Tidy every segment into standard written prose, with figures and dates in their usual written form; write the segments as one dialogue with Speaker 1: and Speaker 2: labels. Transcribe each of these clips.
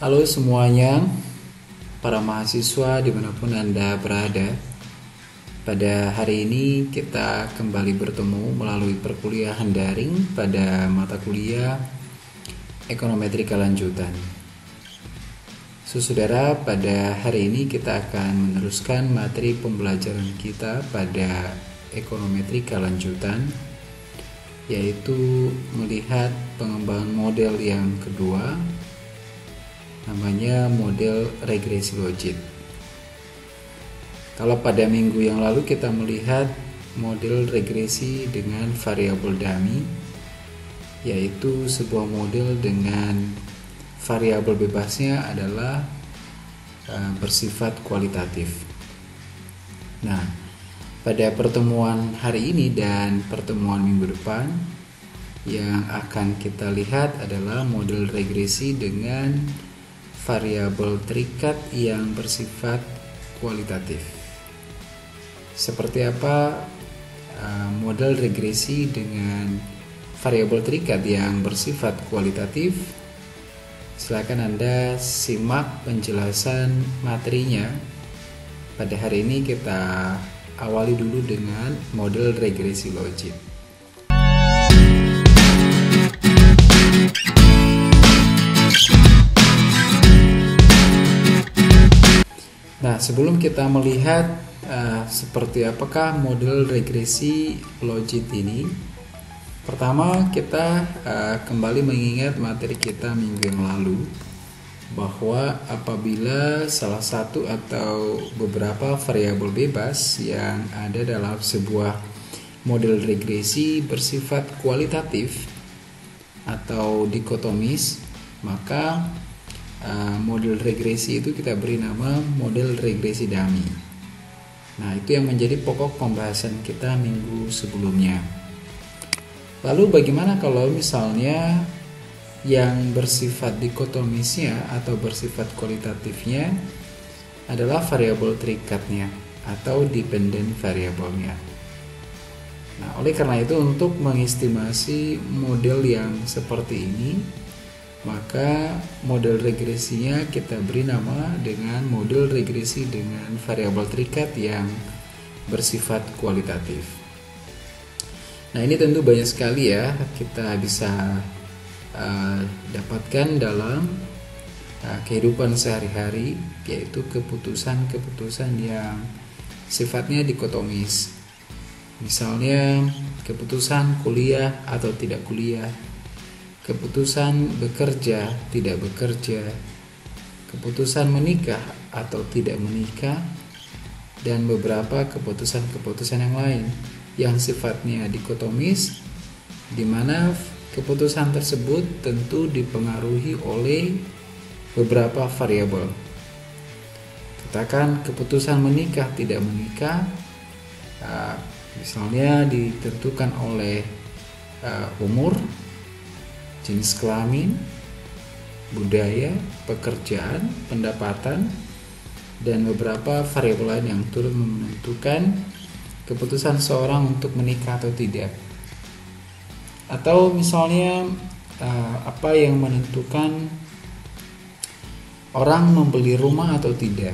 Speaker 1: Halo semuanya, para mahasiswa dimanapun Anda berada. Pada hari ini kita kembali bertemu melalui perkuliahan daring pada mata kuliah Ekonometrika Lanjutan. Saudara, pada hari ini kita akan meneruskan materi pembelajaran kita pada Ekonometrika Lanjutan, yaitu melihat pengembangan model yang kedua, namanya model regresi logit. Kalau pada minggu yang lalu kita melihat model regresi dengan variabel dummy, yaitu sebuah model dengan variabel bebasnya adalah bersifat kualitatif. Nah, pada pertemuan hari ini dan pertemuan minggu depan, yang akan kita lihat adalah model regresi dengan variabel terikat yang bersifat kualitatif. Seperti apa model regresi dengan variabel terikat yang bersifat kualitatif? Silakan Anda simak penjelasan materinya. Pada hari ini kita awali dulu dengan model regresi logit. Nah, sebelum kita melihat seperti apakah model regresi logit ini, pertama kita kembali mengingat materi kita minggu yang lalu, bahwa apabila salah satu atau beberapa variabel bebas yang ada dalam sebuah model regresi bersifat kualitatif atau dikotomis, maka model regresi itu kita beri nama model regresi dummy. Nah, itu yang menjadi pokok pembahasan kita minggu sebelumnya. Lalu bagaimana kalau misalnya yang bersifat dikotomisnya atau bersifat kualitatifnya adalah variabel terikatnya atau dependent variabelnya? Nah, oleh karena itu untuk mengestimasi model yang seperti ini, maka model regresinya kita beri nama dengan model regresi dengan variabel terikat yang bersifat kualitatif. Nah, ini tentu banyak sekali ya kita bisa dapatkan dalam kehidupan sehari-hari, yaitu keputusan-keputusan yang sifatnya dikotomis. Misalnya keputusan kuliah atau tidak kuliah, keputusan bekerja, tidak bekerja, keputusan menikah atau tidak menikah, dan beberapa keputusan-keputusan yang lain yang sifatnya dikotomis, di mana keputusan tersebut tentu dipengaruhi oleh beberapa variabel. Katakan keputusan menikah, tidak menikah, misalnya ditentukan oleh umur, jenis kelamin, budaya, pekerjaan, pendapatan, dan beberapa variabel lain yang turut menentukan keputusan seorang untuk menikah atau tidak. Atau misalnya apa yang menentukan orang membeli rumah atau tidak.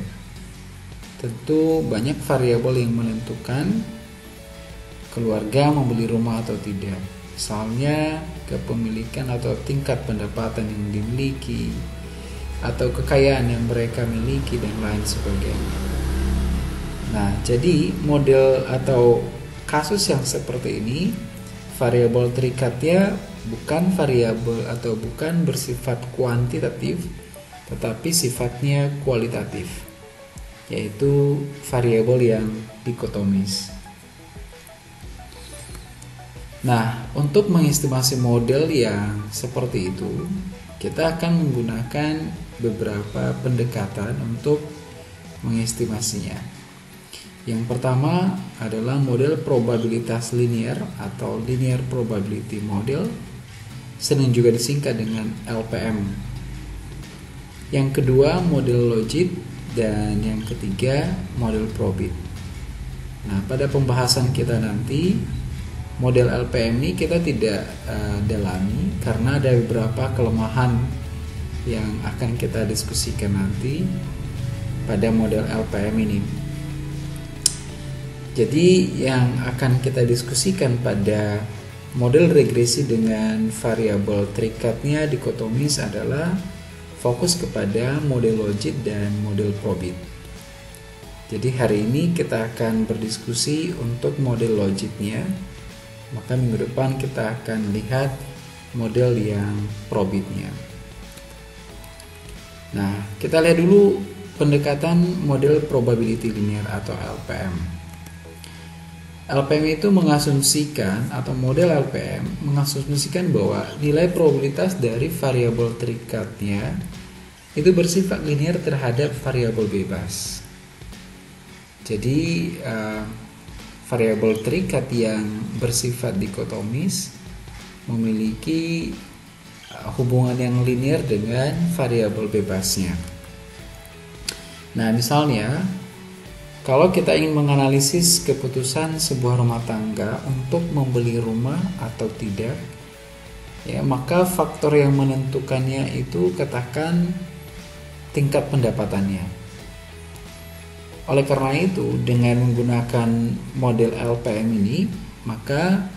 Speaker 1: Tentu banyak variabel yang menentukan keluarga membeli rumah atau tidak. Misalnya kepemilikan atau tingkat pendapatan yang dimiliki, atau kekayaan yang mereka miliki, dan lain sebagainya. Nah, jadi model atau kasus yang seperti ini, variabel terikatnya bukan variabel atau bukan bersifat kuantitatif, tetapi sifatnya kualitatif, yaitu variabel yang dikotomis. Nah, untuk mengestimasi model yang seperti itu, kita akan menggunakan beberapa pendekatan untuk mengestimasinya. Yang pertama adalah model probabilitas linear atau linear probability model, sering juga disingkat dengan LPM. Yang kedua model logit, dan yang ketiga model probit. Nah, pada pembahasan kita nanti, model LPM ini kita tidak dalami karena ada beberapa kelemahan yang akan kita diskusikan nanti pada model LPM ini. Jadi yang akan kita diskusikan pada model regresi dengan variabel terikatnya dikotomis adalah fokus kepada model logit dan model probit. Jadi hari ini kita akan berdiskusi untuk model logitnya, maka minggu depan kita akan lihat model yang probitnya. Nah, kita lihat dulu pendekatan model probability linear atau LPM. LPM itu mengasumsikan, atau model LPM mengasumsikan bahwa nilai probabilitas dari variabel terikatnya itu bersifat linear terhadap variabel bebas. Jadi variabel terikat yang bersifat dikotomis memiliki hubungan yang linear dengan variabel bebasnya. Nah, misalnya kalau kita ingin menganalisis keputusan sebuah rumah tangga untuk membeli rumah atau tidak, ya, maka faktor yang menentukannya itu katakan tingkat pendapatannya. Oleh karena itu, dengan menggunakan model LPM ini, maka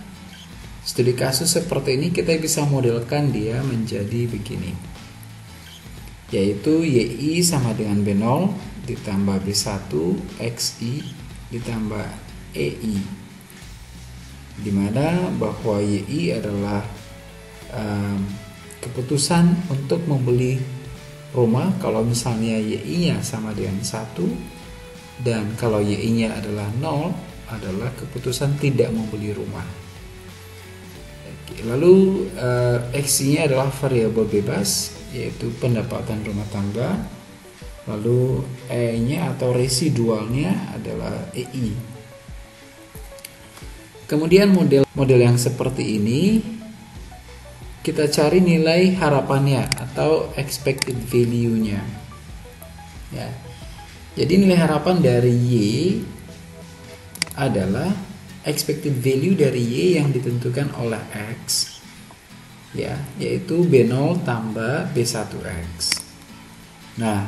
Speaker 1: studi kasus seperti ini kita bisa modelkan dia menjadi begini, yaitu YI sama dengan B0 ditambah B1 XI ditambah EI, dimana bahwa YI adalah keputusan untuk membeli rumah kalau misalnya YI-nya sama dengan 1, dan kalau YI-nya adalah 0 adalah keputusan tidak membeli rumah. Lalu XI-nya adalah variabel bebas, yaitu pendapatan rumah tangga. Lalu E-nya atau residualnya adalah EI. Kemudian model yang seperti ini kita cari nilai harapannya atau expected value-nya. Ya. Jadi nilai harapan dari Y adalah expected value dari Y yang ditentukan oleh X, ya, yaitu B0 tambah B1X. Nah,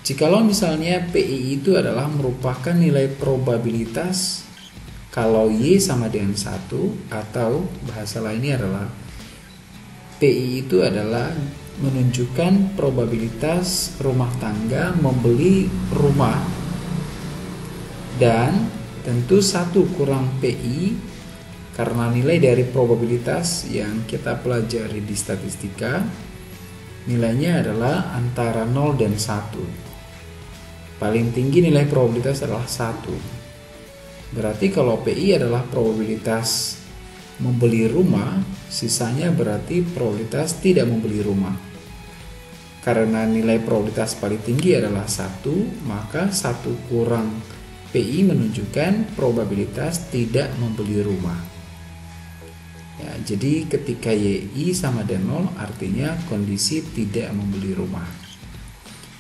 Speaker 1: jikalau misalnya PI itu adalah merupakan nilai probabilitas kalau Y sama dengan 1, atau bahasa lainnya adalah PI itu adalah menunjukkan probabilitas rumah tangga membeli rumah, dan tentu 1 kurang PI karena nilai dari probabilitas yang kita pelajari di statistika nilainya adalah antara 0 dan 1. Paling tinggi nilai probabilitas adalah 1. Berarti kalau PI adalah probabilitas membeli rumah, sisanya berarti probabilitas tidak membeli rumah. Karena nilai probabilitas paling tinggi adalah 1, maka 1 kurang PI menunjukkan probabilitas tidak membeli rumah. Ya, jadi ketika YI sama dengan 0 artinya kondisi tidak membeli rumah.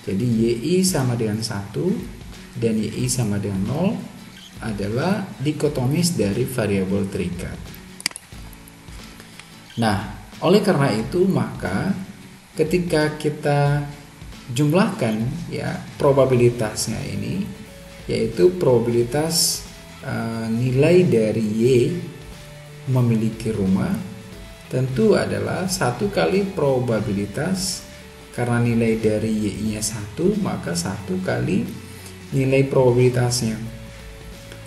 Speaker 1: Jadi YI sama dengan 1 dan YI sama dengan 0 adalah dikotomis dari variabel terikat. Nah, oleh karena itu maka ketika kita jumlahkan ya probabilitasnya ini, yaitu probabilitas nilai dari Y memiliki rumah, tentu adalah 1 kali probabilitas, karena nilai dari Y-nya 1, maka 1 kali nilai probabilitasnya.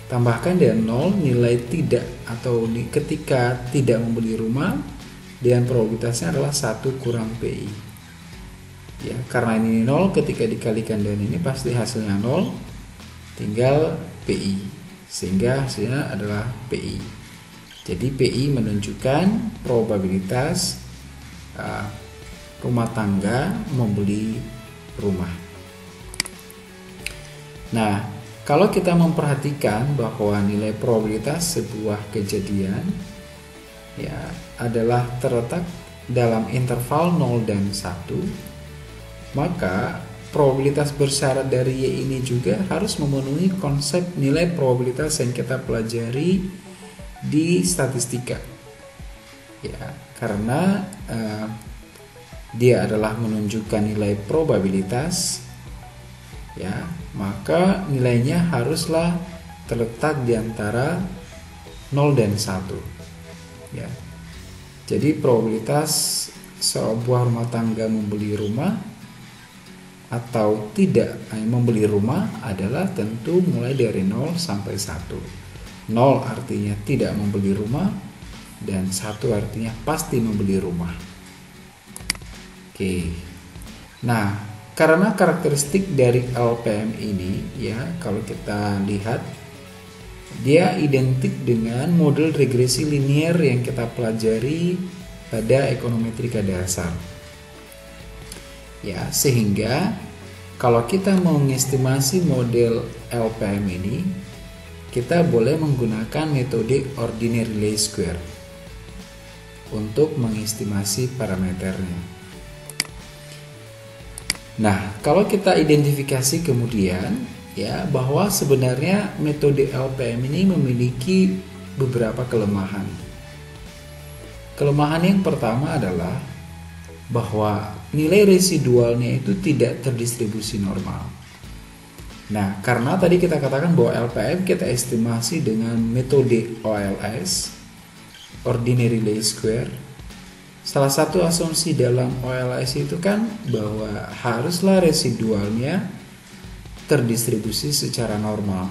Speaker 1: Tambahkan dengan 0 nilai tidak atau ketika tidak membeli rumah, dan probabilitasnya adalah 1 kurang PI. Ya, karena ini 0, ketika dikalikan dengan ini pasti hasilnya 0, tinggal PI, sehingga hasilnya adalah PI. Jadi PI menunjukkan probabilitas rumah tangga membeli rumah. Nah, kalau kita memperhatikan bahwa nilai probabilitas sebuah kejadian ya adalah terletak dalam interval 0 dan 1, maka probabilitas bersyarat dari Y ini juga harus memenuhi konsep nilai probabilitas yang kita pelajari di statistika. Ya, karena di dia adalah menunjukkan nilai probabilitas, ya, maka nilainya haruslah terletak di antara 0 dan 1. Ya. Jadi probabilitas sebuah rumah tangga membeli rumah atau tidak membeli rumah adalah tentu mulai dari 0 sampai 1. 0 artinya tidak membeli rumah dan 1 artinya pasti membeli rumah. Oke. Nah, karena karakteristik dari LPM ini, ya, kalau kita lihat dia identik dengan model regresi linier yang kita pelajari pada ekonometrika dasar. Ya, sehingga kalau kita mau mengestimasi model LPM ini, kita boleh menggunakan metode ordinary least square untuk mengestimasi parameternya. Nah, kalau kita identifikasi kemudian, ya, bahwa sebenarnya metode LPM ini memiliki beberapa kelemahan. Kelemahan yang pertama adalah bahwa nilai residualnya itu tidak terdistribusi normal. Nah, karena tadi kita katakan bahwa LPM kita estimasi dengan metode OLS, ordinary least square. Salah satu asumsi dalam OLS itu kan bahwa haruslah residualnya terdistribusi secara normal.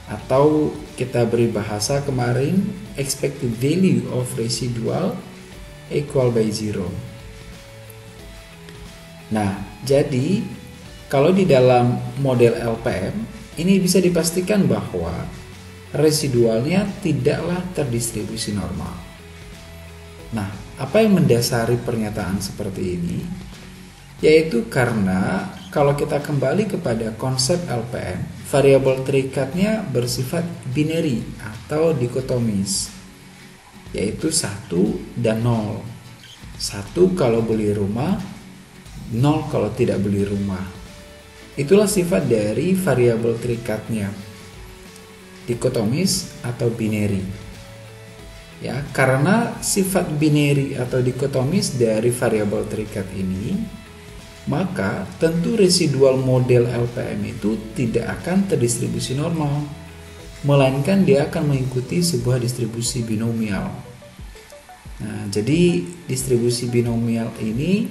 Speaker 1: Atau kita beri bahasa kemarin, expected value of residual equal by 0. Nah, jadi kalau di dalam model LPM ini bisa dipastikan bahwa residualnya tidaklah terdistribusi normal. Nah, apa yang mendasari pernyataan seperti ini? Yaitu karena kalau kita kembali kepada konsep LPM, variabel terikatnya bersifat binary atau dikotomis, yaitu 1 dan 0. 1 kalau beli rumah, 0 kalau tidak beli rumah. Itulah sifat dari variabel terikatnya, dikotomis atau binary. Ya, karena sifat binary atau dikotomis dari variabel terikat ini, maka tentu residual model LPM itu tidak akan terdistribusi normal, melainkan dia akan mengikuti sebuah distribusi binomial. Nah, jadi distribusi binomial ini,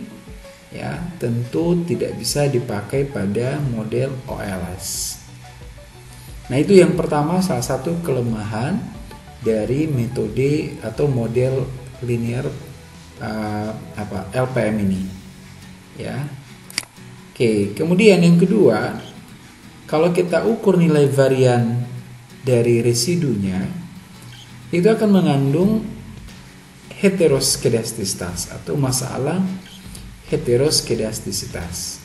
Speaker 1: ya, tentu tidak bisa dipakai pada model OLS. Nah, itu yang pertama, salah satu kelemahan dari metode atau model linear LPM ini, ya. Oke, kemudian yang kedua, kalau kita ukur nilai varian dari residunya, itu akan mengandung heteroskedastisitas atau masalah heteroskedastisitas,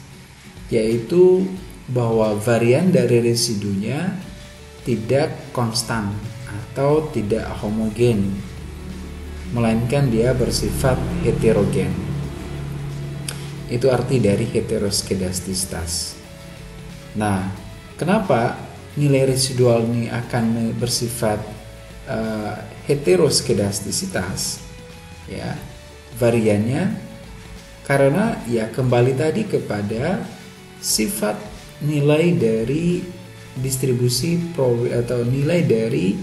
Speaker 1: yaitu bahwa varian dari residunya tidak konstan atau tidak homogen, melainkan dia bersifat heterogen. Itu arti dari heteroskedastisitas. Nah, kenapa nilai residual ini akan bersifat heteroskedastisitas? Ya, variannya karena ya kembali tadi kepada sifat nilai dari distribusi atau nilai dari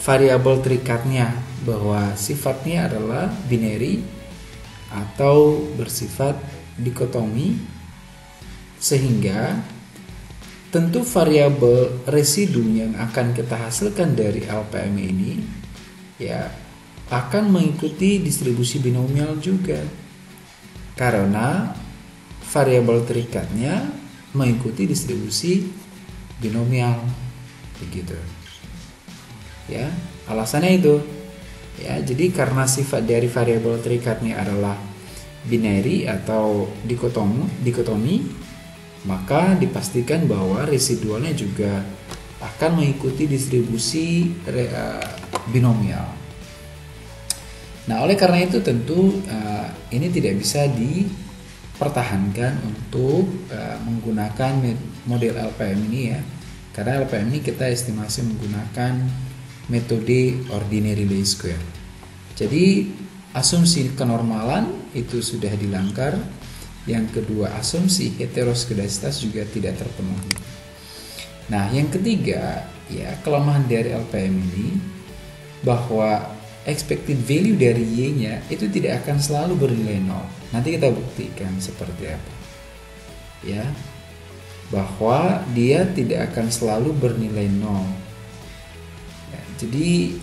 Speaker 1: variabel terikatnya, bahwa sifatnya adalah binary atau bersifat dikotomi, sehingga tentu variabel residu yang akan kita hasilkan dari LPM ini, ya, akan mengikuti distribusi binomial juga, karena variabel terikatnya mengikuti distribusi binomial, begitu. Ya, alasannya itu. Ya, jadi karena sifat dari variabel terikatnya adalah binary atau dikotomi, maka dipastikan bahwa residualnya juga akan mengikuti distribusi binomial. Nah, oleh karena itu tentu ini tidak bisa dipertahankan untuk menggunakan model LPM ini, ya, karena LPM ini kita estimasi menggunakan metode ordinary least square. Jadi asumsi kenormalan itu sudah dilanggar. Yang kedua, asumsi heteroskedasitas juga tidak terpenuhi. Nah, yang ketiga, ya, kelemahan dari LPM ini bahwa expected value dari Y-nya itu tidak akan selalu bernilai 0. Nanti kita buktikan seperti apa. Ya, bahwa dia tidak akan selalu bernilai 0. Ya, jadi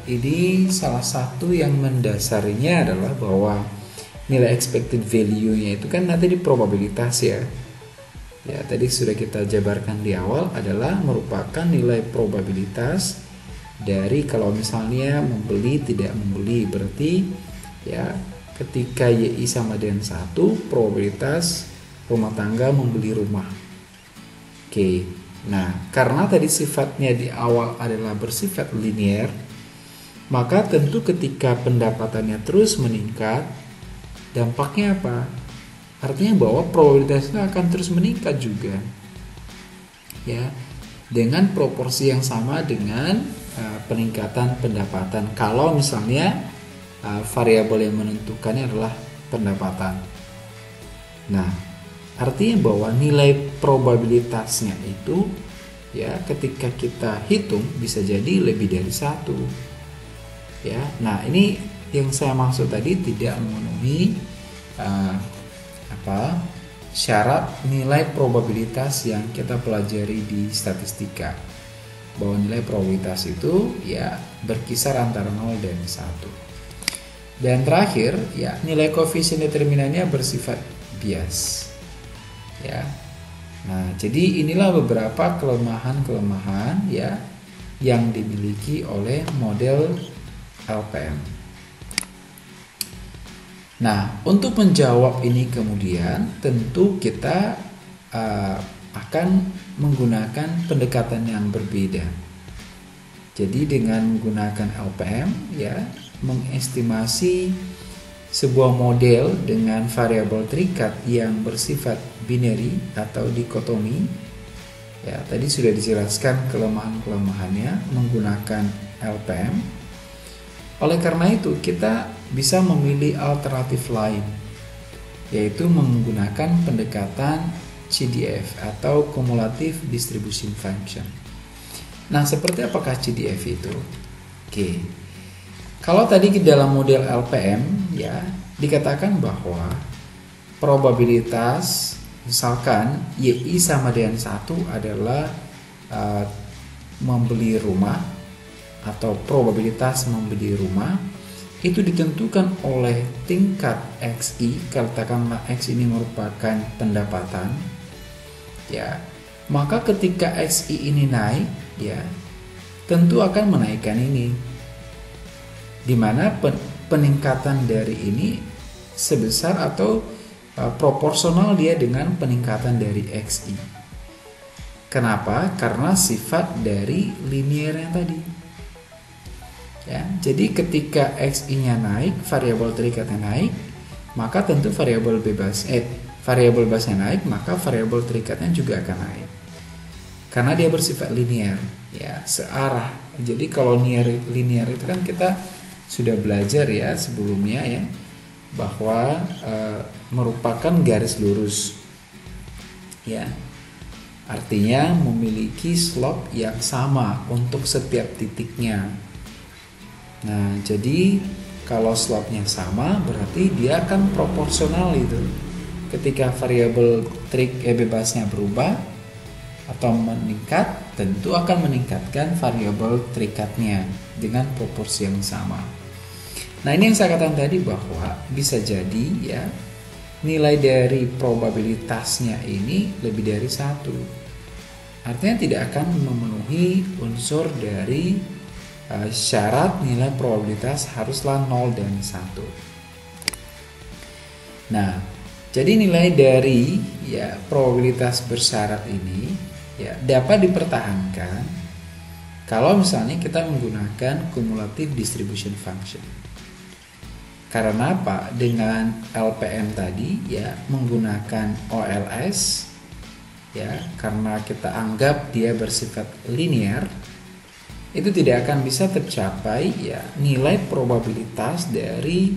Speaker 1: ini salah satu yang mendasarinya adalah bahwa nilai expected value-nya itu kan nanti di probabilitas ya. Ya, tadi sudah kita jabarkan di awal adalah merupakan nilai probabilitas dari kalau misalnya membeli tidak membeli, berarti ya ketika YI sama dengan 1, probabilitas rumah tangga membeli rumah. Oke. Nah, karena tadi sifatnya di awal adalah bersifat linear, maka tentu ketika pendapatannya terus meningkat, dampaknya apa? Artinya bahwa probabilitasnya akan terus meningkat juga, ya, dengan proporsi yang sama dengan peningkatan pendapatan. Kalau misalnya variabel yang menentukannya adalah pendapatan. Nah, artinya bahwa nilai probabilitasnya itu, ya, ketika kita hitung bisa jadi lebih dari 1. Ya, nah ini yang saya maksud tadi tidak memenuhi syarat nilai probabilitas yang kita pelajari di statistika, bahwa nilai probabilitas itu ya berkisar antara 0 dan 1. Dan terakhir, ya, nilai koefisien determinannya bersifat bias. Ya. Nah, jadi inilah beberapa kelemahan-kelemahan ya yang dimiliki oleh model LPM. Nah, untuk menjawab ini kemudian tentu kita akan menggunakan pendekatan yang berbeda. Jadi dengan menggunakan LPM ya, mengestimasi sebuah model dengan variabel terikat yang bersifat binary atau dikotomi. Ya, tadi sudah dijelaskan kelemahan-kelemahannya menggunakan LPM. Oleh karena itu, kita bisa memilih alternatif lain, yaitu menggunakan pendekatan CDF atau Cumulative Distribution Function. Nah, seperti apakah CDF itu? Oke. Kalau tadi di dalam model LPM ya dikatakan bahwa probabilitas misalkan YI sama dengan 1 adalah membeli rumah, atau probabilitas membeli rumah itu ditentukan oleh tingkat XI, katakanlah X ini merupakan pendapatan ya, maka ketika XI ini naik ya tentu akan menaikkan ini, dimana peningkatan dari ini sebesar atau proporsional dia dengan peningkatan dari XI. Kenapa? Karena sifat dari linear yang tadi. Ya, jadi ketika XI-nya naik, variabel terikatnya naik, maka tentu variabel bebasnya naik, maka variabel terikatnya juga akan naik. Karena dia bersifat linear, ya, searah. Jadi kalau linear itu kan kita sudah belajar ya sebelumnya ya, bahwa merupakan garis lurus. Ya. Artinya memiliki slope yang sama untuk setiap titiknya. Nah, jadi kalau slope-nya sama berarti dia akan proporsional itu. Ketika variabel bebasnya berubah atau meningkat, tentu akan meningkatkan variabel terikatnya dengan proporsi yang sama. Nah, ini yang saya katakan tadi bahwa bisa jadi ya nilai dari probabilitasnya ini lebih dari 1. Artinya tidak akan memenuhi unsur dari syarat nilai probabilitas haruslah 0 dan 1. Nah, jadi nilai dari ya probabilitas bersyarat ini ya dapat dipertahankan kalau misalnya kita menggunakan cumulative distribution function. Karena apa? Dengan LPM tadi ya menggunakan OLS ya, karena kita anggap dia bersifat linear itu tidak akan bisa tercapai ya nilai probabilitas dari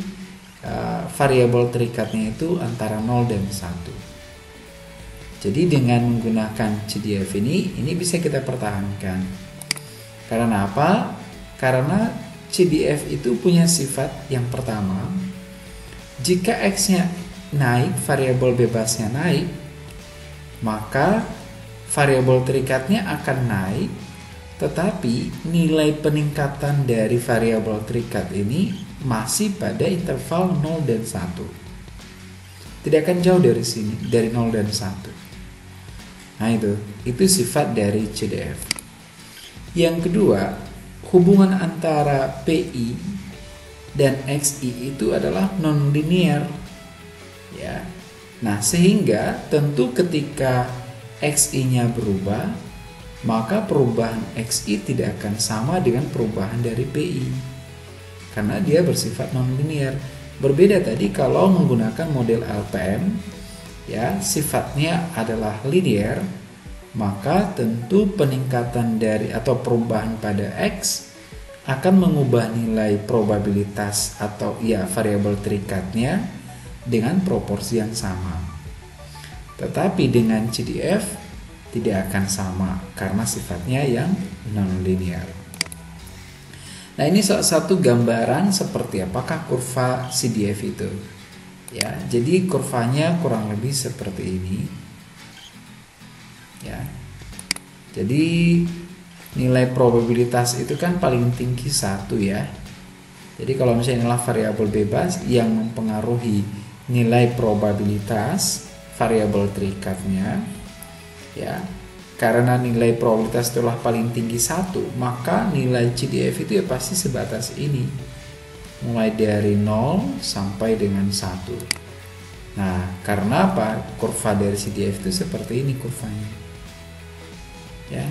Speaker 1: variabel terikatnya itu antara 0 dan 1. Jadi dengan menggunakan CDF ini bisa kita pertahankan. Karena apa? Karena CDF itu punya sifat yang pertama, jika X-nya naik, variabel bebasnya naik, maka variabel terikatnya akan naik, tetapi nilai peningkatan dari variabel terikat ini masih pada interval 0 dan 1. Tidak akan jauh dari sini, dari 0 dan 1. Nah itu sifat dari CDF. Yang kedua, hubungan antara PI dan XI itu adalah non-linear. Ya. Nah, sehingga tentu ketika XI-nya berubah, maka perubahan XI tidak akan sama dengan perubahan dari PI. Karena dia bersifat non-linear. Berbeda tadi kalau menggunakan model LPM, ya, sifatnya adalah linear, maka tentu peningkatan dari atau perubahan pada X akan mengubah nilai probabilitas atau ya variabel terikatnya dengan proporsi yang sama. Tetapi dengan CDF tidak akan sama karena sifatnya yang non-linear. Nah, ini salah satu gambaran seperti apakah kurva CDF itu. Ya, jadi kurvanya kurang lebih seperti ini. Ya. Jadi nilai probabilitas itu kan paling tinggi 1 ya. Jadi kalau misalnya inilah variabel bebas yang mempengaruhi nilai probabilitas variabel terikatnya, ya, karena nilai probabilitas itulah paling tinggi 1, maka nilai CDF itu ya pasti sebatas ini, mulai dari 0 sampai dengan 1. Nah, karena apa? Kurva dari CDF itu seperti ini kurvanya, ya,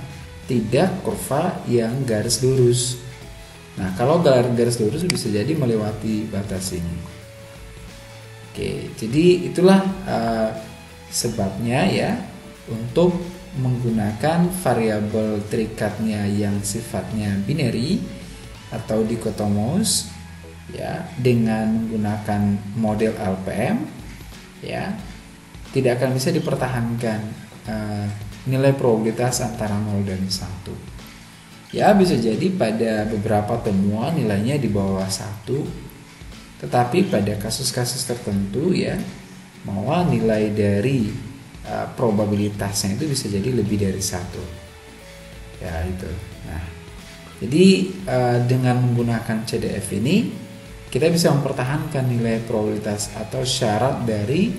Speaker 1: tidak kurva yang garis lurus. Nah, kalau garis lurus bisa jadi melewati batas ini. Oke, jadi itulah sebabnya ya untuk menggunakan variabel terikatnya yang sifatnya binary atau dikotomos, ya, dengan menggunakan model LPM, ya, tidak akan bisa dipertahankan nilai probabilitas antara 0 dan 1. Ya, bisa jadi pada beberapa temuan nilainya di bawah 1, tetapi pada kasus-kasus tertentu ya, bahwa nilai dari probabilitasnya itu bisa jadi lebih dari 1. Ya, itu. Nah, jadi dengan menggunakan CDF ini kita bisa mempertahankan nilai probabilitas atau syarat dari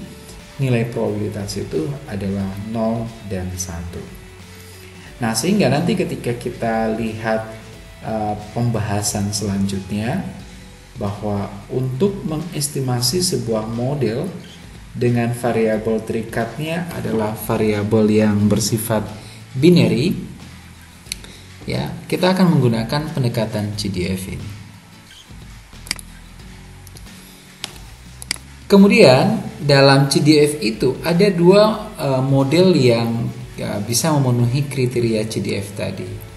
Speaker 1: nilai probabilitas itu adalah 0 dan 1. Nah, sehingga nanti ketika kita lihat pembahasan selanjutnya, bahwa untuk mengestimasi sebuah model dengan variabel terikatnya adalah variabel yang bersifat binary, ya, kita akan menggunakan pendekatan CDF ini. Kemudian dalam CDF itu ada dua model yang ya, bisa memenuhi kriteria CDF tadi.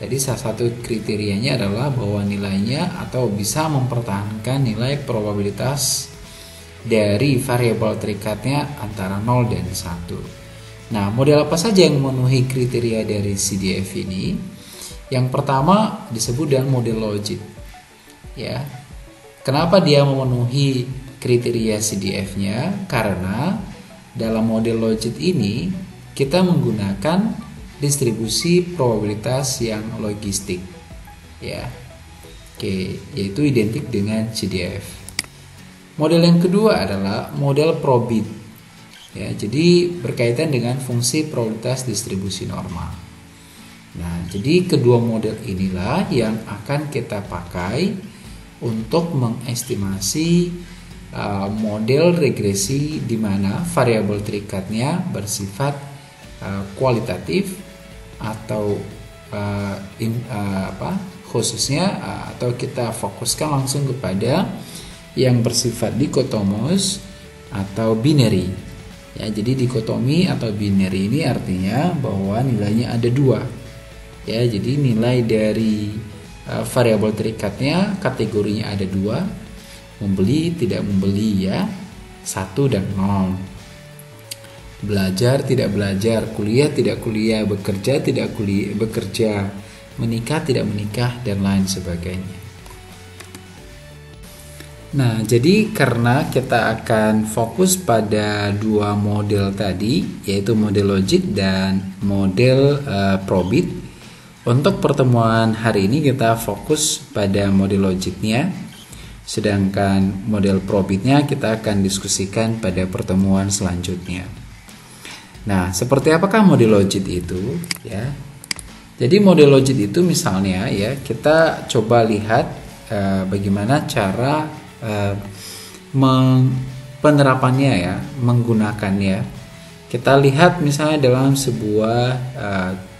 Speaker 1: Tadi salah satu kriterianya adalah bahwa nilainya atau bisa mempertahankan nilai probabilitas dari variabel terikatnya antara 0 dan 1. Nah, model apa saja yang memenuhi kriteria dari CDF ini? Yang pertama disebut dengan model logit. Ya. Kenapa dia memenuhi kriteria CDF-nya? Karena dalam model logit ini kita menggunakan distribusi probabilitas yang logistik, ya, oke, yaitu identik dengan CDF. Model yang kedua adalah model probit, ya, jadi berkaitan dengan fungsi probabilitas distribusi normal. Nah, jadi kedua model inilah yang akan kita pakai untuk mengestimasi model regresi di mana variabel terikatnya bersifat kualitatif atau khususnya atau kita fokuskan langsung kepada yang bersifat dikotomos atau binary. Ya, jadi dikotomi atau binary ini artinya bahwa nilainya ada dua. ya. Jadi nilai dari variabel terikatnya kategorinya ada 2, membeli tidak membeli ya, 1 dan 0. Belajar tidak belajar, kuliah tidak kuliah, bekerja tidak bekerja, menikah tidak menikah, dan lain sebagainya. Nah, jadi karena kita akan fokus pada 2 model tadi, yaitu model logit dan model probit. Untuk pertemuan hari ini kita fokus pada model logitnya, sedangkan model probitnya kita akan diskusikan pada pertemuan selanjutnya. Nah, seperti apakah model logit itu ya? Jadi model logit itu misalnya ya, kita coba lihat bagaimana cara penerapannya ya, menggunakannya. Kita lihat misalnya dalam sebuah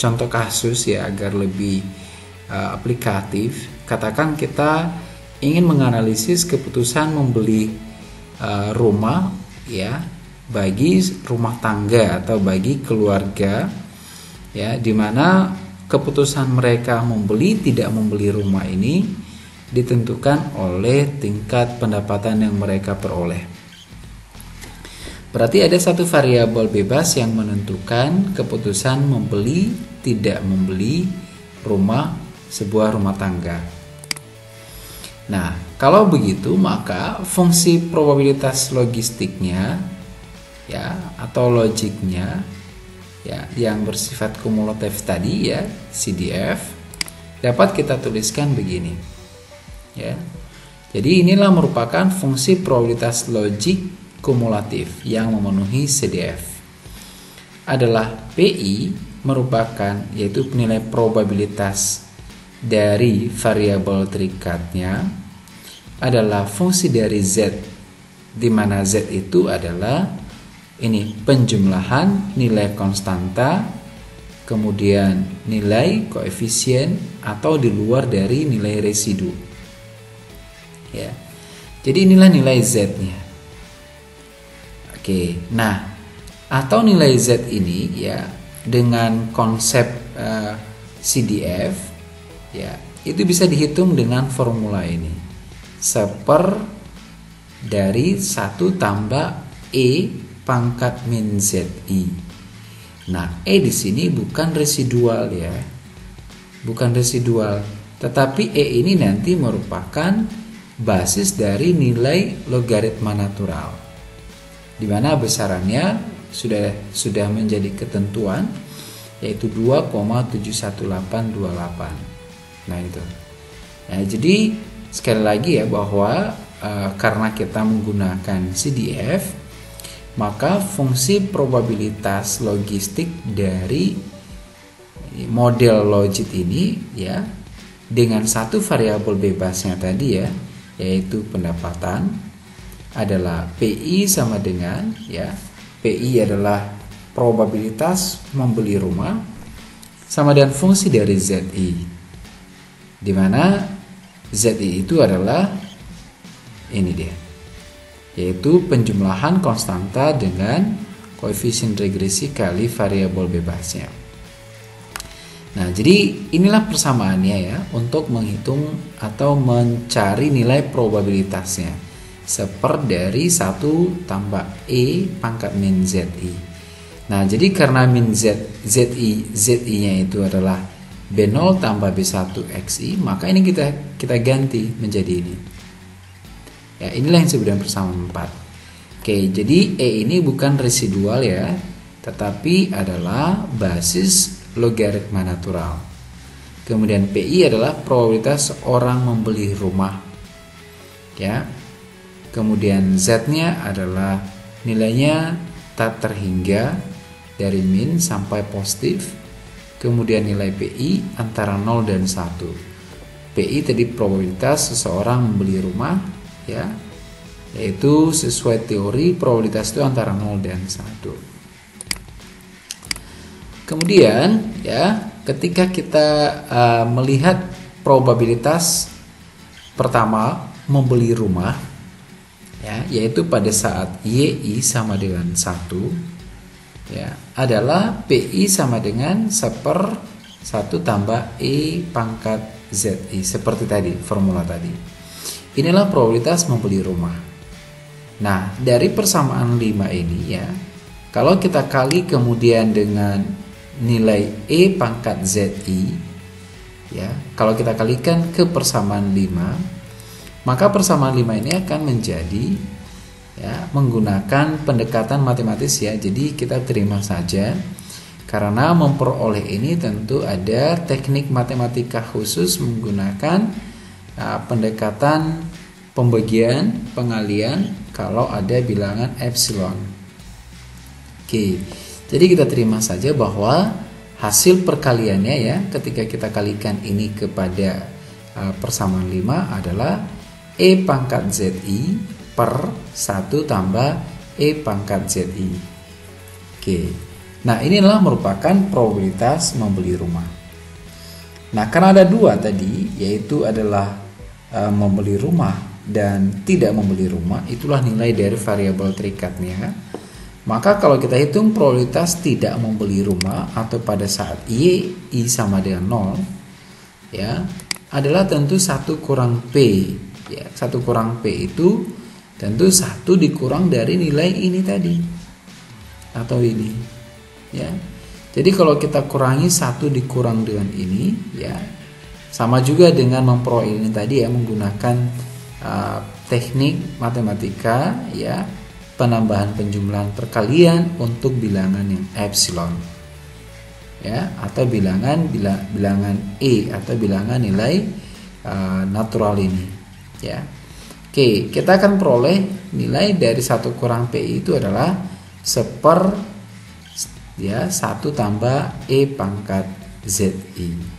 Speaker 1: contoh kasus ya, agar lebih aplikatif. Katakan kita ingin menganalisis keputusan membeli rumah ya, bagi rumah tangga atau bagi keluarga ya, dimana keputusan mereka membeli tidak membeli rumah ini ditentukan oleh tingkat pendapatan yang mereka peroleh. Berarti ada satu variabel bebas yang menentukan keputusan membeli tidak membeli rumah, sebuah rumah tangga. Nah, kalau begitu maka fungsi probabilitas logistiknya ya, atau logiknya ya, yang bersifat kumulatif tadi ya, CDF, dapat kita tuliskan begini. Ya. Jadi inilah merupakan fungsi probabilitas logik kumulatif yang memenuhi CDF. Adalah PI merupakan yaitu nilai probabilitas dari variabel terikatnya, adalah fungsi dari Z, di mana Z itu adalah ini penjumlahan nilai konstanta, kemudian nilai koefisien atau di luar dari nilai residu. Ya. Jadi inilah nilai Z-nya. Oke, nah, atau nilai Z ini ya dengan konsep CDF ya, itu bisa dihitung dengan formula ini. 1/1 dari 1 tambah E pangkat min ZI. Nah, E di sini bukan residual ya. Bukan residual, tetapi E ini nanti merupakan basis dari nilai logaritma natural, di mana besarannya sudah menjadi ketentuan, yaitu 2,71828. Nah itu. Nah, jadi sekali lagi ya, bahwa karena kita menggunakan CDF, maka fungsi probabilitas logistik dari model logit ini ya, dengan satu variabel bebasnya tadi ya, yaitu pendapatan, adalah PI sama dengan ya, PI adalah probabilitas membeli rumah sama dengan fungsi dari ZI, di mana ZI itu adalah ini dia, yaitu penjumlahan konstanta dengan koefisien regresi kali variabel bebasnya. Nah, jadi inilah persamaannya ya, untuk menghitung atau mencari nilai probabilitasnya. 1/1 tambah E pangkat min ZI. Nah, jadi karena min ZI-nya itu adalah B0 tambah B1 XI, maka ini kita ganti menjadi ini. Ya, inilah yang disebut dengan persamaan 4. Oke, jadi E ini bukan residual ya, tetapi adalah basis logaritma natural. Kemudian PI adalah probabilitas orang membeli rumah ya. Kemudian Z-nya adalah nilainya tak terhingga dari min sampai positif. Kemudian nilai PI antara 0 dan 1. PI tadi probabilitas seseorang membeli rumah ya, yaitu sesuai teori probabilitas itu antara 0 dan 1. Kemudian ya, ketika kita melihat probabilitas pertama membeli rumah ya, yaitu pada saat YI sama dengan 1 ya, adalah PI sama dengan 1/1 1 tambah E pangkat ZI. Seperti tadi, formula tadi. Inilah probabilitas membeli rumah. Nah, dari persamaan 5 ini ya, kalau kita kali kemudian dengan nilai E pangkat ZI, ya, kalau kita kalikan ke persamaan 5, maka persamaan 5 ini akan menjadi ya, menggunakan pendekatan matematis ya. Jadi kita terima saja, karena memperoleh ini tentu ada teknik matematika khusus menggunakan pendekatan pembagian pengalian kalau ada bilangan epsilon. Oke, jadi kita terima saja bahwa hasil perkaliannya ya, ketika kita kalikan ini kepada persamaan 5 adalah E pangkat ZI per 1 tambah E pangkat ZI. Oke, nah inilah merupakan probabilitas membeli rumah. Nah, karena ada dua tadi, yaitu adalah membeli rumah dan tidak membeli rumah, itulah nilai dari variabel terikatnya. Maka kalau kita hitung probabilitas tidak membeli rumah atau pada saat I sama dengan 0 ya, adalah tentu 1 kurang P ya. 1 kurang P itu tentu 1 dikurang dari nilai ini tadi atau ini ya. Jadi kalau kita kurangi 1 dikurang dengan ini ya, sama juga dengan memperoleh ini tadi ya, menggunakan teknik matematika ya, penambahan penjumlahan perkalian untuk bilangan yang epsilon ya, atau bilangan E atau bilangan nilai natural ini ya. Oke, kita akan peroleh nilai dari 1 kurang P itu adalah 1/1 tambah E pangkat ZI.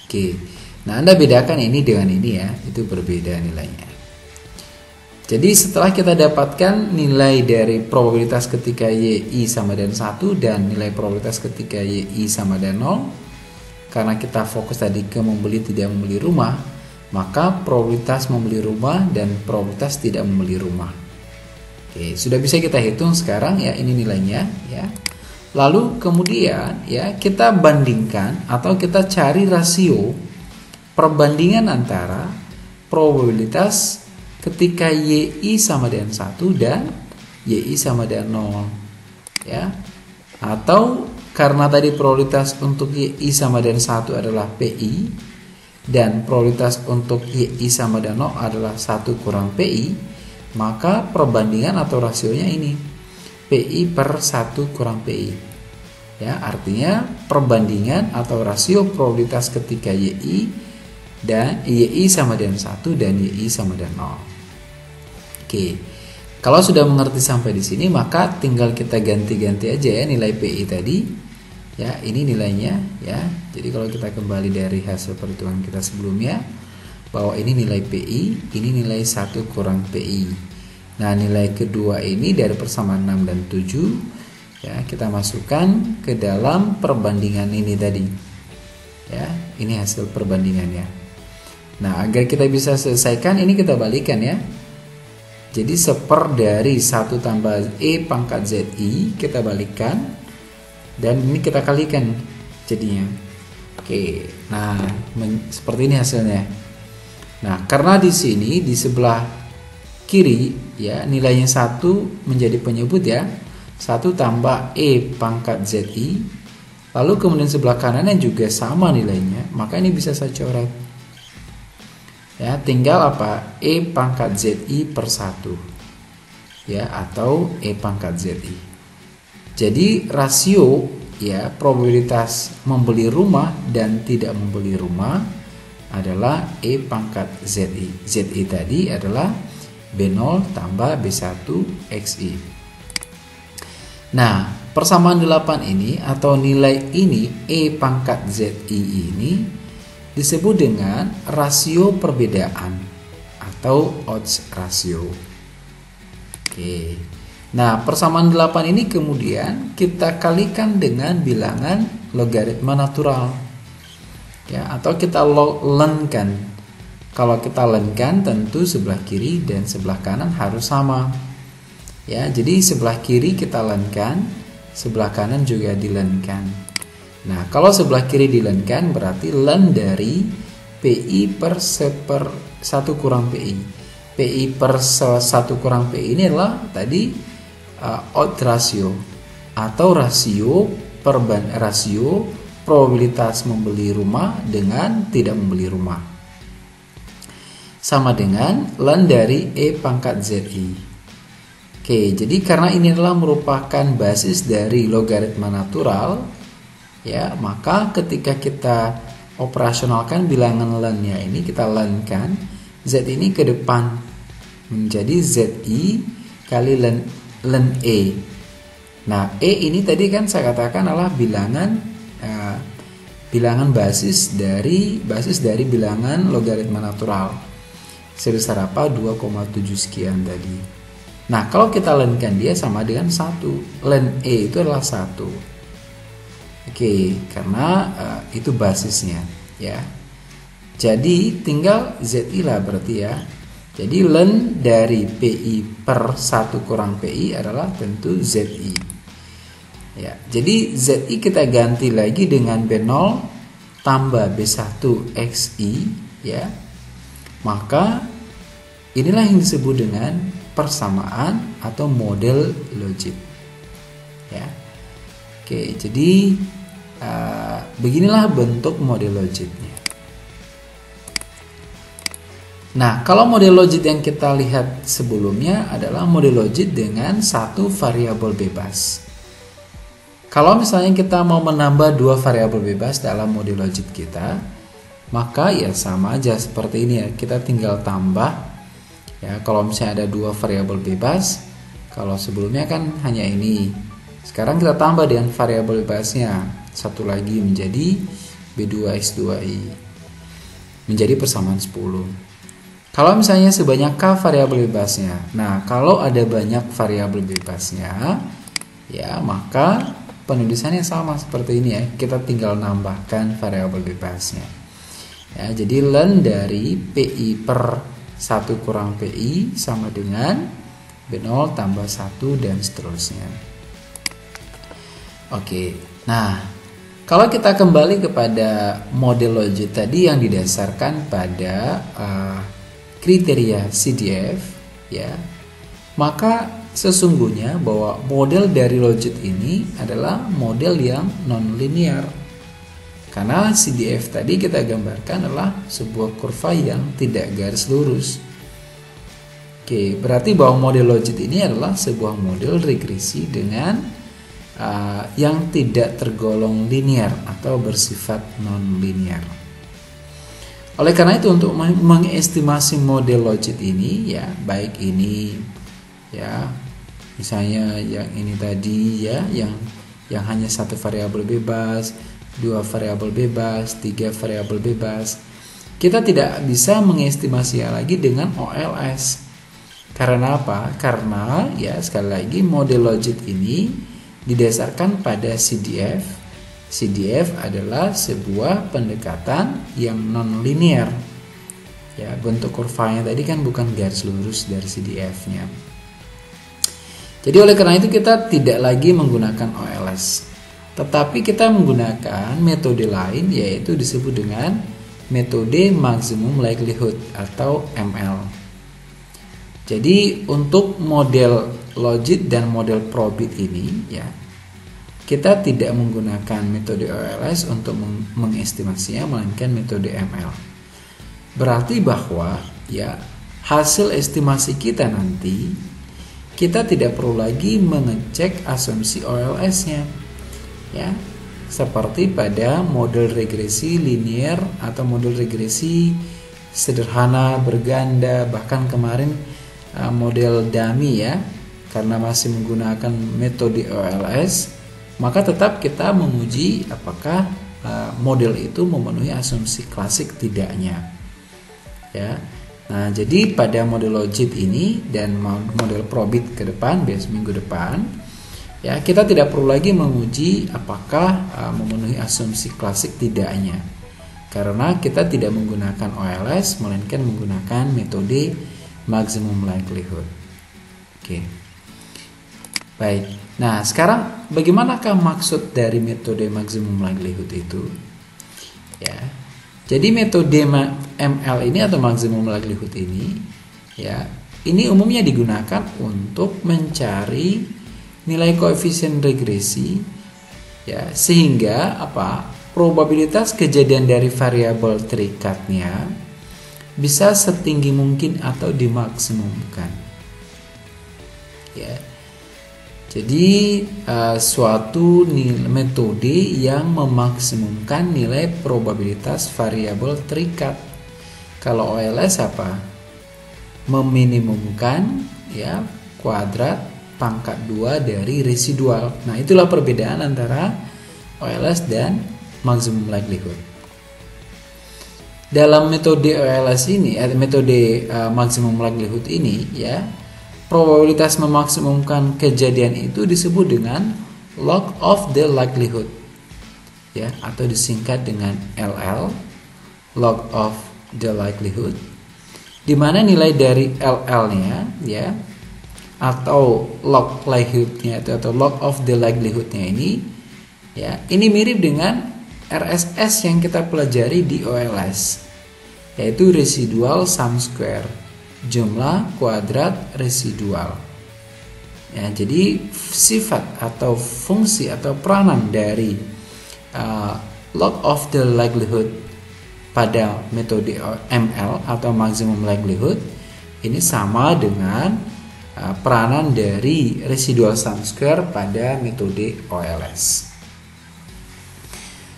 Speaker 1: Oke, nah Anda bedakan ini dengan ini ya, itu berbeda nilainya. Jadi setelah kita dapatkan nilai dari probabilitas ketika YI sama dengan 1 dan nilai probabilitas ketika YI sama dengan 0, karena kita fokus tadi ke membeli tidak membeli rumah, maka probabilitas membeli rumah dan probabilitas tidak membeli rumah. Oke, sudah bisa kita hitung sekarang ya, ini nilainya ya. Lalu kemudian ya, kita bandingkan atau kita cari rasio perbandingan antara probabilitas ketika YI sama dengan 1 dan YI sama dengan 0 ya. Atau karena tadi probabilitas untuk YI sama dengan 1 adalah PI dan probabilitas untuk YI sama dengan 0 adalah 1 kurang PI, maka perbandingan atau rasionya ini PI per 1 kurang PI ya, artinya perbandingan atau rasio probabilitas ketika YI dan YI sama dengan 1 dan YI sama dengan 0. Oke, kalau sudah mengerti sampai di sini, maka tinggal kita ganti-ganti aja ya nilai PI tadi ya, ini nilainya ya. Jadi kalau kita kembali dari hasil perhitungan kita sebelumnya, bahwa ini nilai PI, ini nilai 1 kurang PI. Nah, nilai kedua ini dari persamaan 6 dan 7 ya, kita masukkan ke dalam perbandingan ini tadi ya, ini hasil perbandingannya. Nah, agar kita bisa selesaikan ini, kita balikan ya. Jadi 1/1 dari 1 tambah E pangkat ZI kita balikan dan ini kita kalikan jadinya. Oke, nah seperti ini hasilnya. Nah, karena di sini di sebelah kiri ya, nilainya 1 menjadi penyebut ya, 1 tambah E pangkat ZI, lalu kemudian sebelah kanannya juga sama nilainya, maka ini bisa saya coret ya, tinggal apa, E pangkat ZI per 1 ya, atau E pangkat ZI. Jadi rasio ya, probabilitas membeli rumah dan tidak membeli rumah adalah E pangkat ZI. ZI tadi adalah B0 tambah B1 XI. Nah, persamaan 8 ini atau nilai ini E pangkat ZI ini disebut dengan rasio perbedaan atau odds ratio. Oke. Nah, persamaan 8 ini kemudian kita kalikan dengan bilangan logaritma natural. Ya, atau kita lenkan. Kalau kita lenkan tentu sebelah kiri dan sebelah kanan harus sama. Ya, jadi sebelah kiri kita lenkan, sebelah kanan juga dilenkan. Nah, kalau sebelah kiri dilenkan berarti len dari PI per 1 kurang PI. PI per 1 kurang PI ini adalah tadi odds ratio atau rasio probabilitas membeli rumah dengan tidak membeli rumah. Sama dengan len dari E pangkat ZI. Oke, jadi karena ini adalah merupakan basis dari logaritma natural, ya, maka ketika kita operasionalkan bilangan lennya ini, kita lenkan Z ini ke depan menjadi ZI kali len E. Nah, E ini tadi kan saya katakan adalah bilangan basis dari bilangan logaritma natural sebesar apa 2,7 sekian tadi. Nah, kalau kita lenkan dia sama dengan 1. Len E itu adalah 1. Oke, karena itu basisnya, ya. Jadi tinggal ZI lah berarti ya. Jadi len dari PI per 1 kurang PI adalah tentu ZI. Ya, jadi ZI kita ganti lagi dengan B0 tambah B1 XI, ya. Maka inilah yang disebut dengan persamaan atau model logit. Ya. Oke, jadi beginilah bentuk model logitnya. Nah, kalau model logit yang kita lihat sebelumnya adalah model logit dengan satu variabel bebas. Kalau misalnya kita mau menambah 2 variabel bebas dalam model logit kita, maka ya sama aja seperti ini ya. Kita tinggal tambah. Ya, kalau misalnya ada 2 variabel bebas, kalau sebelumnya kan hanya ini. Sekarang kita tambah dengan variabel bebasnya. Satu lagi menjadi B2X2I. Menjadi persamaan 10. Kalau misalnya sebanyak K variabel bebasnya. Nah, kalau ada banyak variabel bebasnya, ya maka penulisannya sama seperti ini ya. Kita tinggal nambahkan variabel bebasnya. Ya, jadi len dari PI per 1 kurang PI sama dengan B0 tambah 1 dan seterusnya. Oke, nah kalau kita kembali kepada model logit tadi yang didasarkan pada kriteria CDF, ya, maka sesungguhnya bahwa model dari logit ini adalah model yang non-linear. Karena CDF tadi kita gambarkan adalah sebuah kurva yang tidak garis lurus. Oke, berarti bahwa model logit ini adalah sebuah model regresi dengan yang tidak tergolong linear atau bersifat non-linear. Oleh karena itu untuk mengestimasi model logit ini, ya, baik ini, ya, misalnya yang ini tadi, ya, yang hanya satu variabel bebas, 2 variabel bebas, 3 variabel bebas. Kita tidak bisa mengestimasinya lagi dengan OLS. Karena apa? Karena ya sekali lagi model logit ini didasarkan pada CDF. CDF adalah sebuah pendekatan yang non-linear. Ya, bentuk kurvanya tadi kan bukan garis lurus dari CDF-nya. Jadi oleh karena itu kita tidak lagi menggunakan OLS. Tetapi kita menggunakan metode lain, yaitu disebut dengan metode maximum likelihood atau ML. Jadi untuk model logit dan model probit ini, ya, kita tidak menggunakan metode OLS untuk mengestimasinya, melainkan metode ML. Berarti bahwa ya hasil estimasi kita nanti kita tidak perlu lagi mengecek asumsi OLS-nya. Ya, seperti pada model regresi linear atau model regresi sederhana berganda, bahkan kemarin model dummy, ya, karena masih menggunakan metode OLS, maka tetap kita menguji apakah model itu memenuhi asumsi klasik tidaknya, ya. Nah, jadi pada model logit ini dan model probit ke depan, besok minggu depan, ya, kita tidak perlu lagi menguji apakah memenuhi asumsi klasik tidaknya, karena kita tidak menggunakan OLS, melainkan menggunakan metode maximum likelihood. Oke. Baik. Nah, sekarang bagaimanakah maksud dari metode maximum likelihood itu? Ya. Jadi metode ML ini atau maximum likelihood ini, ya, ini umumnya digunakan untuk mencari nilai koefisien regresi, ya, sehingga probabilitas kejadian dari variabel terikatnya bisa setinggi mungkin atau dimaksimumkan. Ya. Jadi suatu metode yang memaksimumkan nilai probabilitas variabel terikat. Kalau OLS apa? Meminimumkan, ya, kuadrat pangkat 2 dari residual. Nah, itulah perbedaan antara OLS dan maximum likelihood. Dalam metode OLS ini, metode maximum likelihood ini, ya, probabilitas memaksimumkan kejadian itu disebut dengan log of the likelihood, ya, atau disingkat dengan LL, log of the likelihood, di mana nilai dari LL-nya, ya, atau log likelihood-nya atau log of the likelihood-nya ini, ya, ini mirip dengan RSS yang kita pelajari di OLS, yaitu residual sum square, jumlah kuadrat residual. Ya, jadi sifat atau fungsi atau peranan dari log of the likelihood pada metode ML atau maximum likelihood ini sama dengan peranan dari residual sum square pada metode OLS.